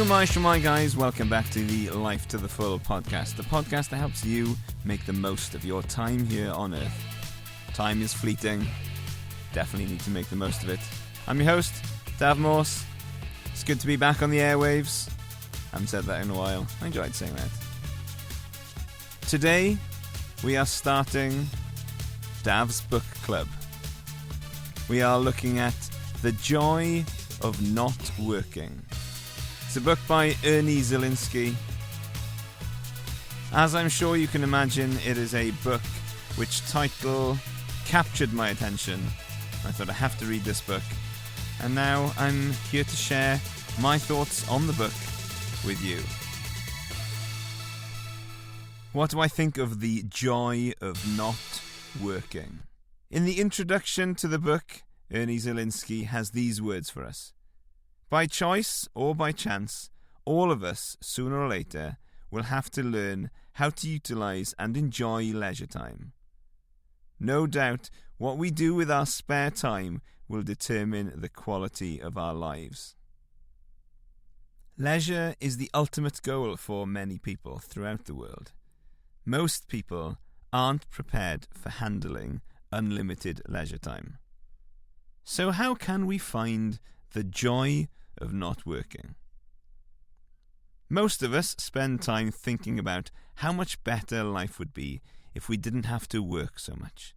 Shumai guys, welcome back to the Life to the Full podcast, the podcast that helps you make the most of your time here on Earth. Time is fleeting, definitely need to make the most of it. I'm your host, Dav Morse. It's good to be back on the airwaves. I haven't said that in a while, I enjoyed saying that. Today, we are starting Dav's Book Club. We are looking at The Joy of Not Working. It's a book by Ernie Zelinski. As I'm sure you can imagine, it is a book which title captured my attention. I thought I have to read this book. And now I'm here to share my thoughts on the book with you. What do I think of the joy of not working? In the introduction to the book, Ernie Zelinski has these words for us. By choice or by chance, all of us, sooner or later, will have to learn how to utilize and enjoy leisure time. No doubt, what we do with our spare time will determine the quality of our lives. Leisure is the ultimate goal for many people throughout the world. Most people aren't prepared for handling unlimited leisure time. So how can we find the joy of not working? Most of us spend time thinking about how much better life would be if we didn't have to work so much.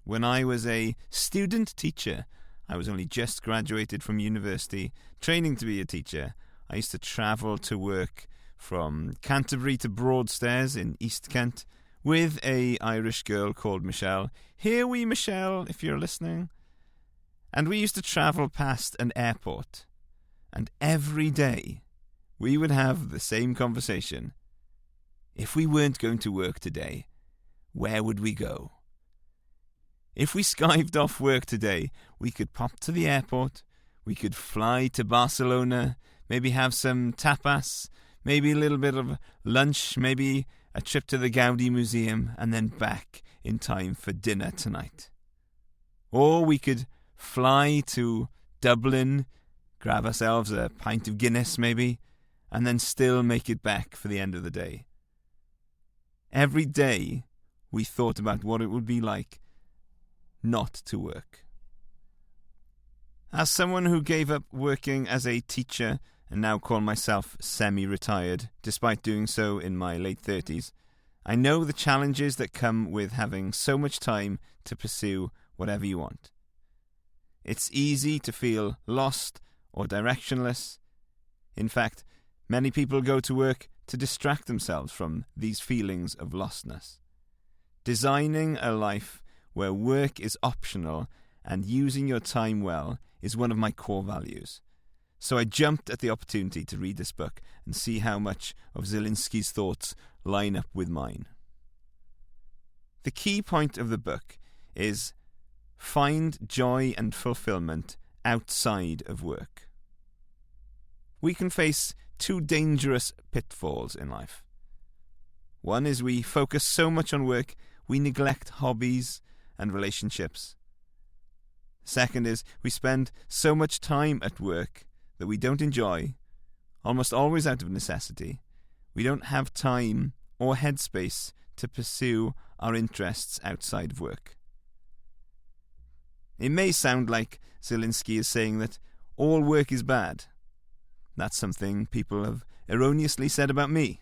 When I was a student teacher, I was only just graduated from university, training to be a teacher. I used to travel to work from Canterbury to Broadstairs in East Kent with an Irish girl called Michelle. Hear we, Michelle, if you're listening. And we used to travel past an airport, and every day we would have the same conversation. If we weren't going to work today, where would we go? If we skived off work today, we could pop to the airport, we could fly to Barcelona, maybe have some tapas, maybe a little bit of lunch, maybe a trip to the Gaudi Museum, and then back in time for dinner tonight. Or we could fly to Dublin, grab ourselves a pint of Guinness maybe, and then still make it back for the end of the day. Every day we thought about what it would be like not to work. As someone who gave up working as a teacher and now call myself semi-retired, despite doing so in my late 30s, I know the challenges that come with having so much time to pursue whatever you want. It's easy to feel lost or directionless. In fact, many people go to work to distract themselves from these feelings of lostness. Designing a life where work is optional and using your time well is one of my core values. So I jumped at the opportunity to read this book and see how much of Zelinski's thoughts line up with mine. The key point of the book is find joy and fulfillment outside of work. We can face two dangerous pitfalls in life. One is we focus so much on work, we neglect hobbies and relationships. Second is we spend so much time at work that we don't enjoy, almost always out of necessity. We don't have time or headspace to pursue our interests outside of work. It may sound like Zelinski is saying that all work is bad. That's something people have erroneously said about me.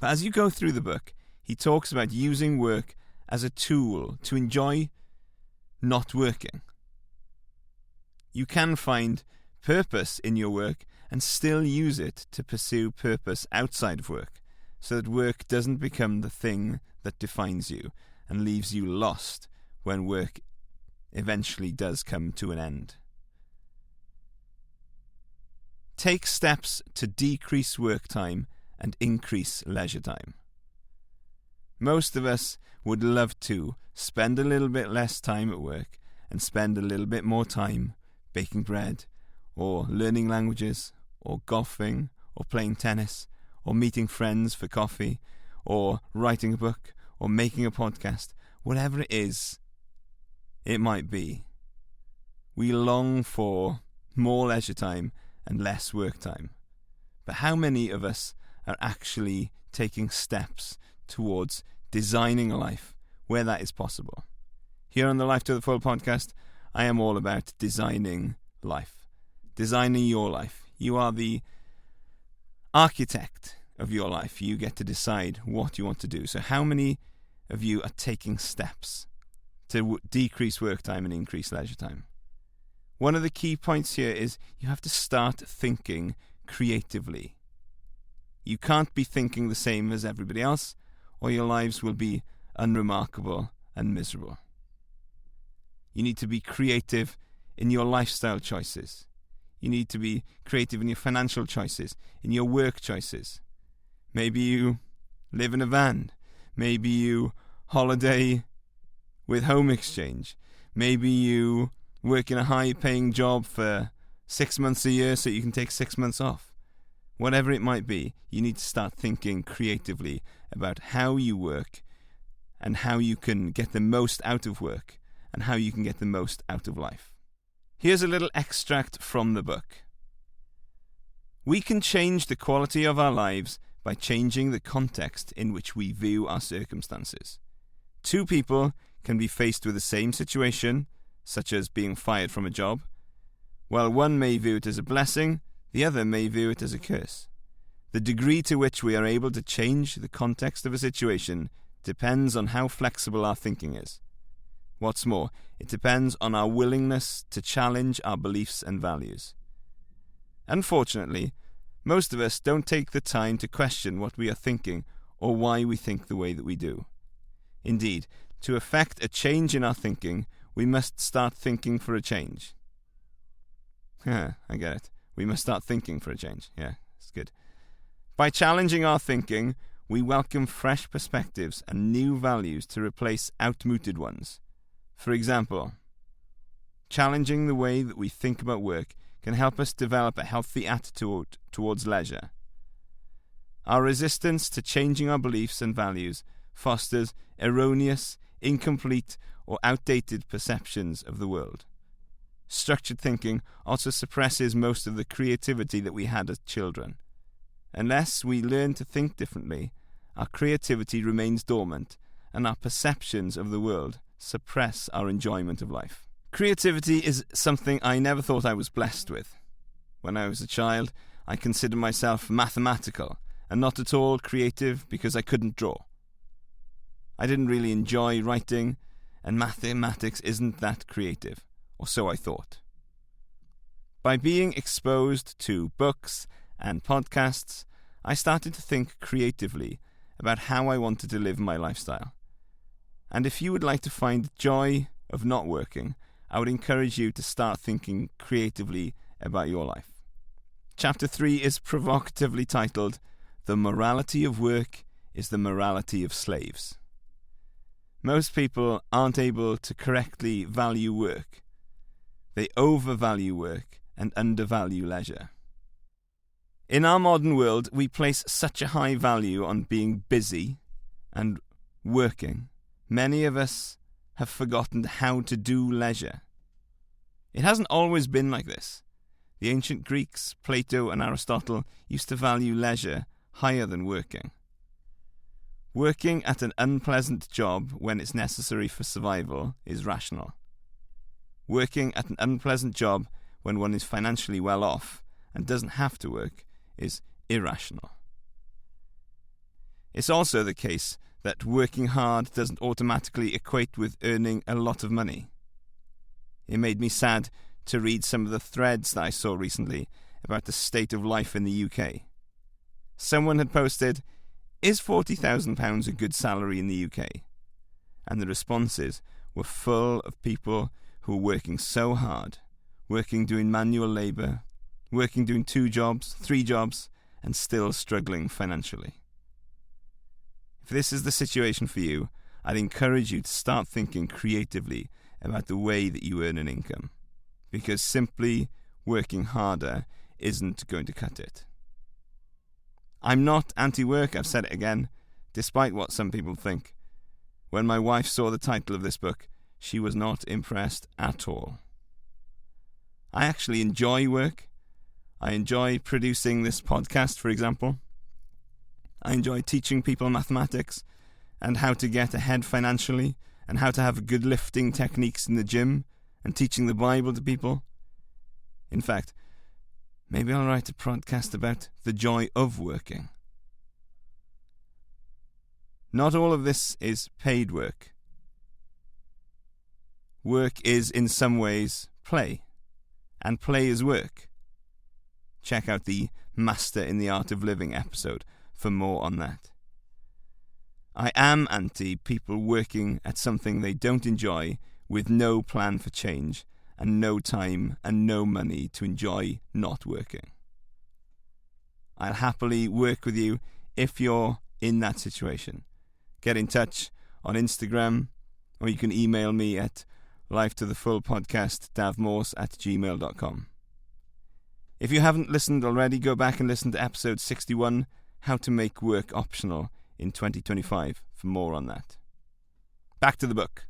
But as you go through the book, he talks about using work as a tool to enjoy not working. You can find purpose in your work and still use it to pursue purpose outside of work, so that work doesn't become the thing that defines you and leaves you lost when work eventually does come to an end. Take steps to decrease work time and increase leisure time. Most of us would love to spend a little bit less time at work and spend a little bit more time baking bread, or learning languages, or golfing, or playing tennis, or meeting friends for coffee, or writing a book, or making a podcast. Whatever it is, it might be. We long for more leisure time and less work time. But how many of us are actually taking steps towards designing a life where that is possible? Here on the Life to the Full podcast, I am all about designing life. Designing your life. You are the architect of your life. You get to decide what you want to do. So how many of you are taking steps to decrease work time and increase leisure time? One of the key points here is you have to start thinking creatively. You can't be thinking the same as everybody else, or your lives will be unremarkable and miserable. You need to be creative in your lifestyle choices. You need to be creative in your financial choices, in your work choices. Maybe you live in a van. Maybe you holiday with home exchange. Maybe you work in a high-paying job for 6 months a year so you can take 6 months off. Whatever it might be, you need to start thinking creatively about how you work and how you can get the most out of work and how you can get the most out of life. Here's a little extract from the book. We can change the quality of our lives by changing the context in which we view our circumstances. Two people can be faced with the same situation, such as being fired from a job. While one may view it as a blessing, the other may view it as a curse. The degree to which we are able to change the context of a situation depends on how flexible our thinking is. What's more, it depends on our willingness to challenge our beliefs and values. Unfortunately, most of us don't take the time to question what we are thinking or why we think the way that we do. Indeed, to effect a change in our thinking, we must start thinking for a change. I get it. We must start thinking for a change. Yeah, it's good. By challenging our thinking, we welcome fresh perspectives and new values to replace outmoded ones. For example, challenging the way that we think about work can help us develop a healthy attitude towards leisure. Our resistance to changing our beliefs and values fosters erroneous, incomplete, or outdated perceptions of the world. Structured thinking also suppresses most of the creativity that we had as children. Unless we learn to think differently, our creativity remains dormant, and our perceptions of the world suppress our enjoyment of life. Creativity is something I never thought I was blessed with. When I was a child, I considered myself mathematical and not at all creative because I couldn't draw. I didn't really enjoy writing, and mathematics isn't that creative, or so I thought. By being exposed to books and podcasts, I started to think creatively about how I wanted to live my lifestyle. And if you would like to find joy of not working, I would encourage you to start thinking creatively about your life. Chapter 3 is provocatively titled, "The Morality of Work is the Morality of Slaves." Most people aren't able to correctly value work. They overvalue work and undervalue leisure. In our modern world, we place such a high value on being busy and working. Many of us have forgotten how to do leisure. It hasn't always been like this. The ancient Greeks, Plato and Aristotle used to value leisure higher than working. Working at an unpleasant job when it's necessary for survival is rational. Working at an unpleasant job when one is financially well off and doesn't have to work is irrational. It's also the case that working hard doesn't automatically equate with earning a lot of money. It made me sad to read some of the threads that I saw recently about the state of life in the UK. Someone had posted, "Is £40,000 a good salary in the UK?" And the responses were full of people who were working so hard, working doing manual labour, working doing 2 jobs, 3 jobs, and still struggling financially. If this is the situation for you, I'd encourage you to start thinking creatively about the way that you earn an income, because simply working harder isn't going to cut it. I'm not anti-work, I've said it again, despite what some people think. When my wife saw the title of this book, she was not impressed at all. I actually enjoy work. I enjoy producing this podcast, for example. I enjoy teaching people mathematics and how to get ahead financially and how to have good lifting techniques in the gym and teaching the Bible to people. In fact, maybe I'll write a podcast about the joy of working. Not all of this is paid work. Work is in some ways play, and play is work. Check out the Master in the Art of Living episode for more on that. I am anti people working at something they don't enjoy with no plan for change and no time and no money to enjoy not working. I'll happily work with you if you're in that situation. Get in touch on Instagram, or you can email me at lifetothefullpodcast@davmorse@gmail.com. If you haven't listened already, go back and listen to episode 61, How to Make Work Optional in 2025, for more on that. Back to the book.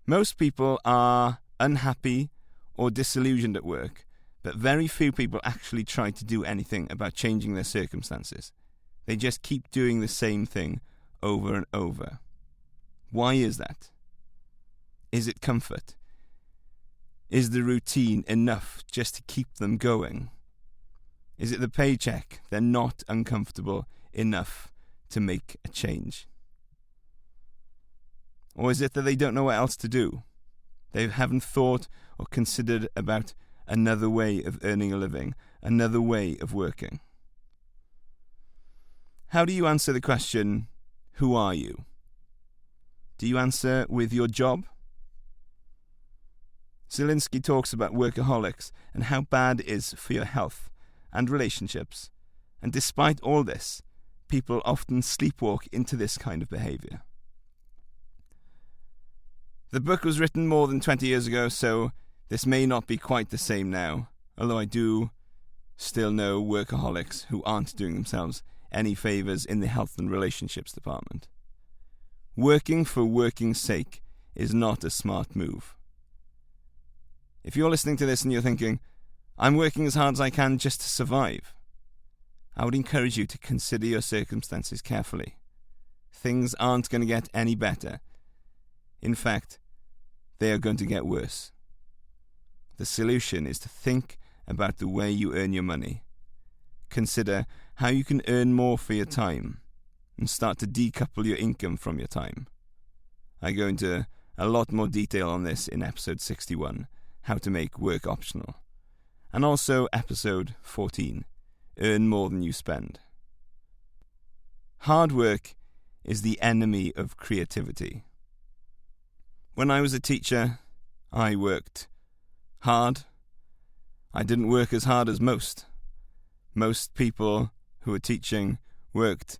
Most people are unhappy or disillusioned at work, but very few people actually try to do anything about changing their circumstances. They just keep doing the same thing over and over. Why is that? Is it comfort? Is the routine enough just to keep them going? Is it the paycheck they're not uncomfortable enough to make a change? Or is it that they don't know what else to do? They haven't thought or considered about another way of earning a living, another way of working. How do you answer the question, who are you? Do you answer with your job? Zelinski talks about workaholics and how bad it is for your health and relationships. And despite all this, people often sleepwalk into this kind of behavior. The book was written more than 20 years ago, so this may not be quite the same now, although I do still know workaholics who aren't doing themselves any favours in the health and relationships department. Working for working's sake is not a smart move. If you're listening to this and you're thinking, I'm working as hard as I can just to survive, I would encourage you to consider your circumstances carefully. Things aren't going to get any better. In fact, they are going to get worse. The solution is to think about the way you earn your money. Consider how you can earn more for your time and start to decouple your income from your time. I go into a lot more detail on this in episode 61, How to Make Work Optional, and also episode 14, Earn More Than You Spend. Hard work is the enemy of creativity. When I was a teacher, I worked hard. I didn't work as hard as most. Most people who were teaching worked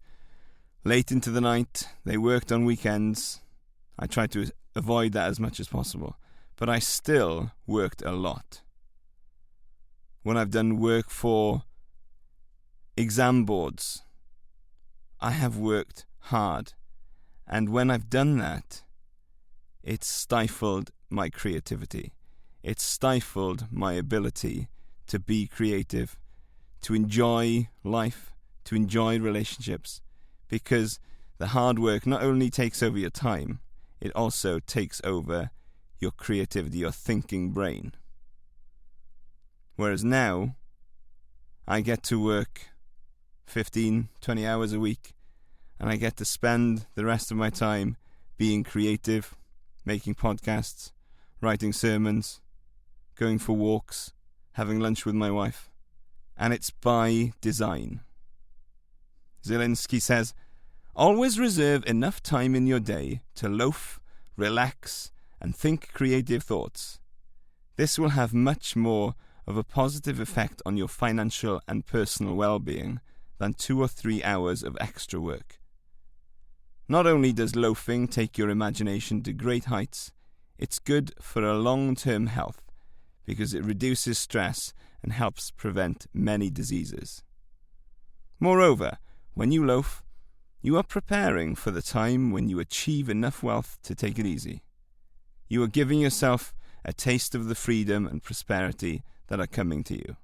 late into the night. They worked on weekends. I tried to avoid that as much as possible. But I still worked a lot. When I've done work for exam boards, I have worked hard. And when I've done that, it's stifled my creativity. It's stifled my ability to be creative, to enjoy life, to enjoy relationships, because the hard work not only takes over your time, it also takes over your creativity, your thinking brain. Whereas now, I get to work 15, 20 hours a week, and I get to spend the rest of my time being creative, making podcasts, writing sermons, going for walks, having lunch with my wife. And it's by design. Zelinski says, always reserve enough time in your day to loaf, relax, and think creative thoughts. This will have much more of a positive effect on your financial and personal well-being than 2 or 3 hours of extra work. Not only does loafing take your imagination to great heights, it's good for a long-term health because it reduces stress and helps prevent many diseases. Moreover, when you loaf, you are preparing for the time when you achieve enough wealth to take it easy. You are giving yourself a taste of the freedom and prosperity that are coming to you.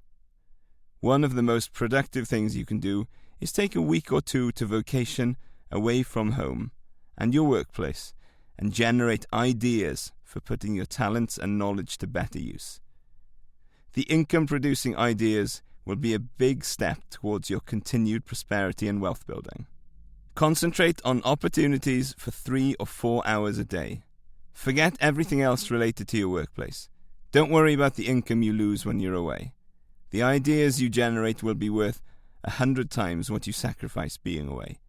One of the most productive things you can do is take a week or two to vacation away from home and your workplace and generate ideas for putting your talents and knowledge to better use. The income-producing ideas will be a big step towards your continued prosperity and wealth building. Concentrate on opportunities for 3 or 4 hours a day. Forget everything else related to your workplace. Don't worry about the income you lose when you're away. The ideas you generate will be worth 100 times what you sacrifice being away.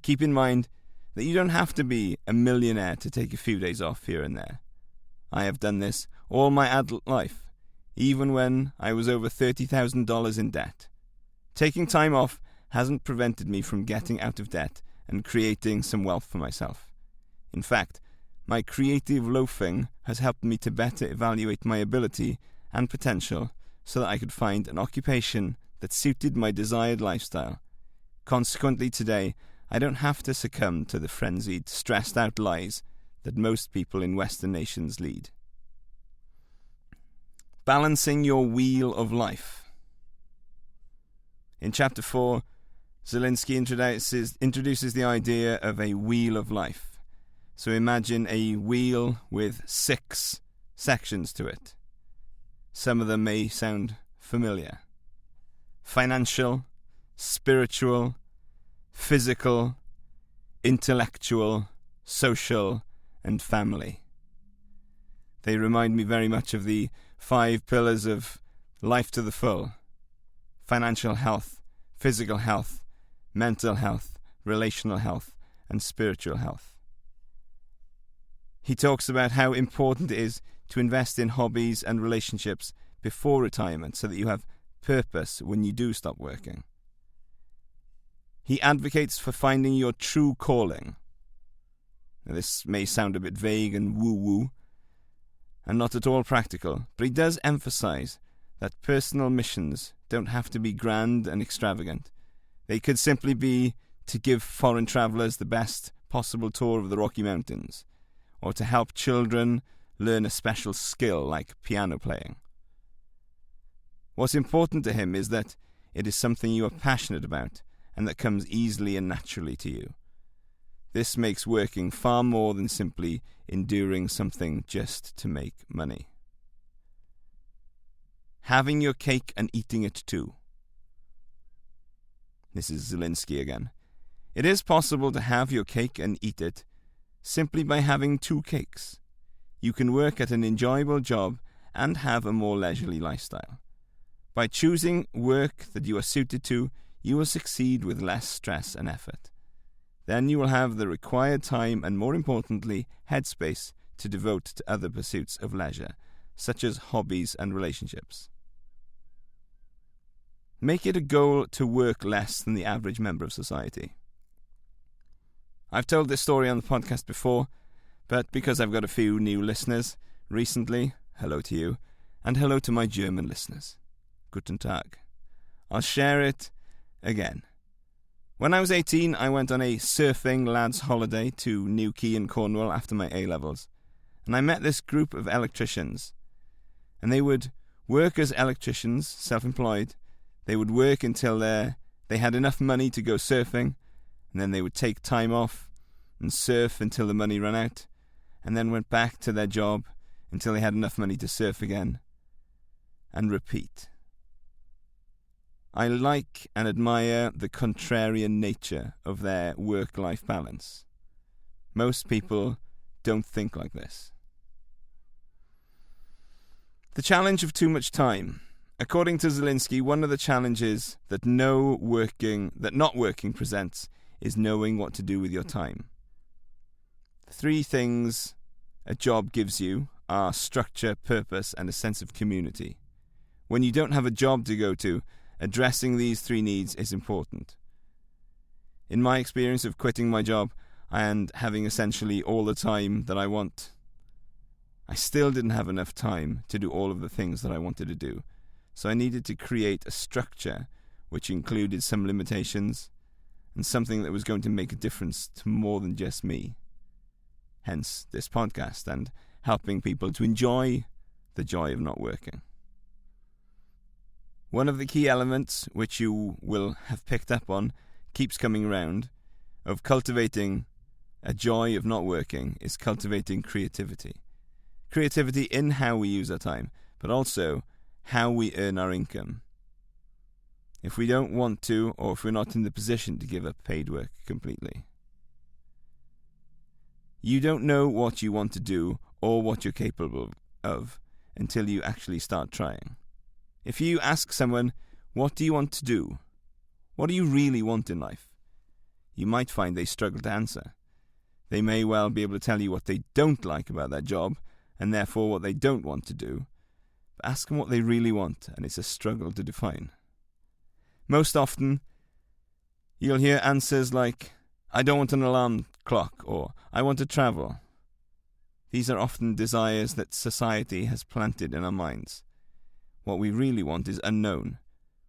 Keep in mind that you don't have to be a millionaire to take a few days off here and there. I have done this all my adult life, even when I was over $30,000 in debt. Taking time off hasn't prevented me from getting out of debt and creating some wealth for myself. In fact, my creative loafing has helped me to better evaluate my ability and potential so that I could find an occupation that suited my desired lifestyle. Consequently, today, I don't have to succumb to the frenzied, stressed-out lives that most people in Western nations lead. Balancing your wheel of life. In Chapter 4, Zelinski introduces the idea of a wheel of life. So imagine a wheel with 6 sections to it. Some of them may sound familiar. Financial, spiritual, physical, intellectual, social, and family. They remind me very much of the 5 pillars of life to the full: financial health, physical health, mental health, relational health, and spiritual health. He talks about how important it is to invest in hobbies and relationships before retirement so that you have purpose when you do stop working. He advocates for finding your true calling. Now, this may sound a bit vague and woo-woo, and not at all practical, but he does emphasize that personal missions don't have to be grand and extravagant. They could simply be to give foreign travelers the best possible tour of the Rocky Mountains, or to help children learn a special skill like piano playing. What's important to him is that it is something you are passionate about and that comes easily and naturally to you. This makes working far more than simply enduring something just to make money. Having your cake and eating it too. This is Zelinski again. It is possible to have your cake and eat it simply by having 2 cakes. You can work at an enjoyable job and have a more leisurely lifestyle. By choosing work that you are suited to, you will succeed with less stress and effort. Then you will have the required time and, more importantly, headspace to devote to other pursuits of leisure, such as hobbies and relationships. Make it a goal to work less than the average member of society. I've told this story on the podcast before, but because I've got a few new listeners recently, hello to you, and hello to my German listeners. Guten Tag. I'll share it again. When I was 18, I went on a surfing lads' holiday to Newquay in Cornwall after my A-levels, and I met this group of electricians. And they would work as electricians, self-employed. They would work until they had enough money to go surfing, and then they would take time off and surf until the money ran out, and then went back to their job until they had enough money to surf again, and repeat. I like and admire the contrarian nature of their work-life balance. Most people don't think like this. The challenge of too much time. According to Zelinski, one of the challenges that not working presents is knowing what to do with your time. The 3 things a job gives you are structure, purpose, and a sense of community. When you don't have a job to go to, addressing these 3 needs is important. In my experience of quitting my job and having essentially all the time that I want, I still didn't have enough time to do all of the things that I wanted to do. So I needed to create a structure which included some limitations and something that was going to make a difference to more than just me. Hence this podcast and helping people to enjoy the joy of not working. One of the key elements, which you will have picked up on, keeps coming round, of cultivating a joy of not working, is cultivating creativity. Creativity in how we use our time, but also how we earn our income. If we don't want to, or if we're not in the position to give up paid work completely. You don't know what you want to do or what you're capable of until you actually start trying. If you ask someone, what do you want to do? What do you really want in life? You might find they struggle to answer. They may well be able to tell you what they don't like about their job, and therefore what they don't want to do. But ask them what they really want, and it's a struggle to define. Most often, you'll hear answers like, I don't want an alarm clock, or I want to travel. These are often desires that society has planted in our minds. What we really want is unknown.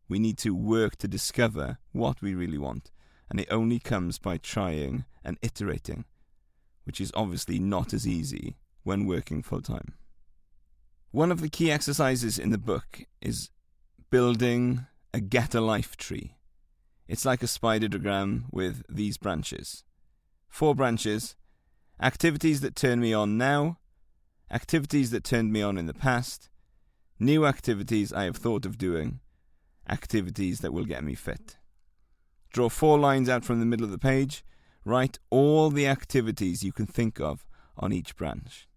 We need to work to discover what we really want, and it only comes by trying and iterating, which is obviously not as easy when working full-time. One of the key exercises in the book is building a get-a-life tree. It's like a spider-diagram with these branches. 4 branches: activities that turn me on now, activities that turned me on in the past, new activities I have thought of doing, activities that will get me fit. Draw 4 lines out from the middle of the page. Write all the activities you can think of on each branch.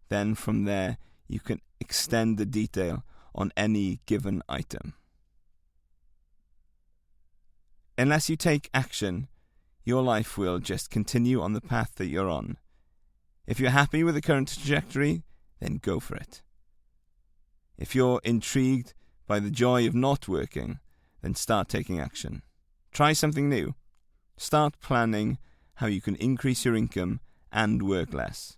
Then from there, you can extend the detail on any given item. Unless you take action, your life will just continue on the path that you're on. If you're happy with the current trajectory, then go for it. If you're intrigued by the joy of not working, then start taking action. Try something new. Start planning how you can increase your income and work less.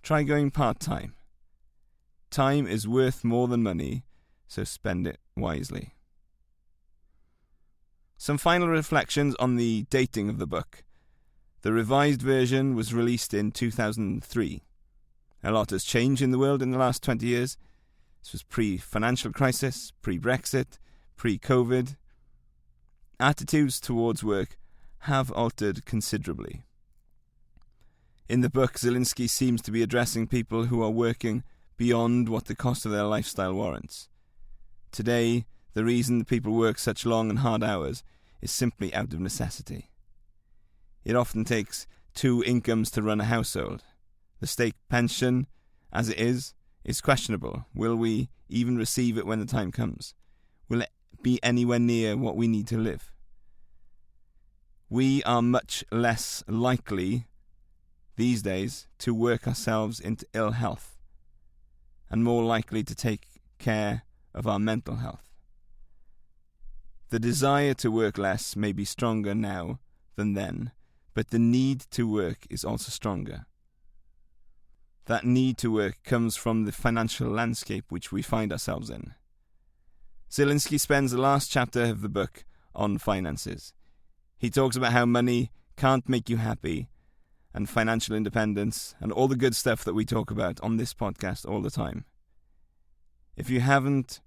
Try going part-time. Time is worth more than money, so spend it wisely. Some final reflections on the dating of the book. The revised version was released in 2003. A lot has changed in the world in the last 20 years. This was pre-financial crisis, pre-Brexit, pre-COVID. Attitudes towards work have altered considerably. In the book, Zelinski seems to be addressing people who are working beyond what the cost of their lifestyle warrants. Today, the reason people work such long and hard hours is simply out of necessity. It often takes 2 incomes to run a household. The state pension, as it is questionable. Will we even receive it when the time comes? Will it be anywhere near what we need to live? We are much less likely these days to work ourselves into ill health, and more likely to take care of our mental health. The desire to work less may be stronger now than then, but the need to work is also stronger. That need to work comes from the financial landscape which we find ourselves in. Zelinski spends the last chapter of the book on finances. He talks about how money can't make you happy, and financial independence, and all the good stuff that we talk about on this podcast all the time. If you haven't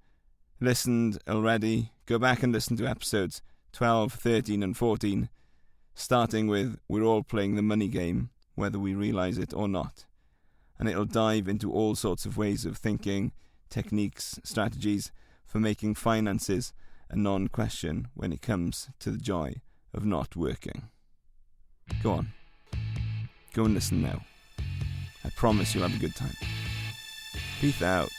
listened already, go back and listen to episodes 12, 13 and 14, starting with We're All Playing the Money Game, whether we realise it or not. And it'll dive into all sorts of ways of thinking, techniques, strategies for making finances a non-question when it comes to the joy of not working. Go on. Go and listen now. I promise you'll have a good time. Peace out.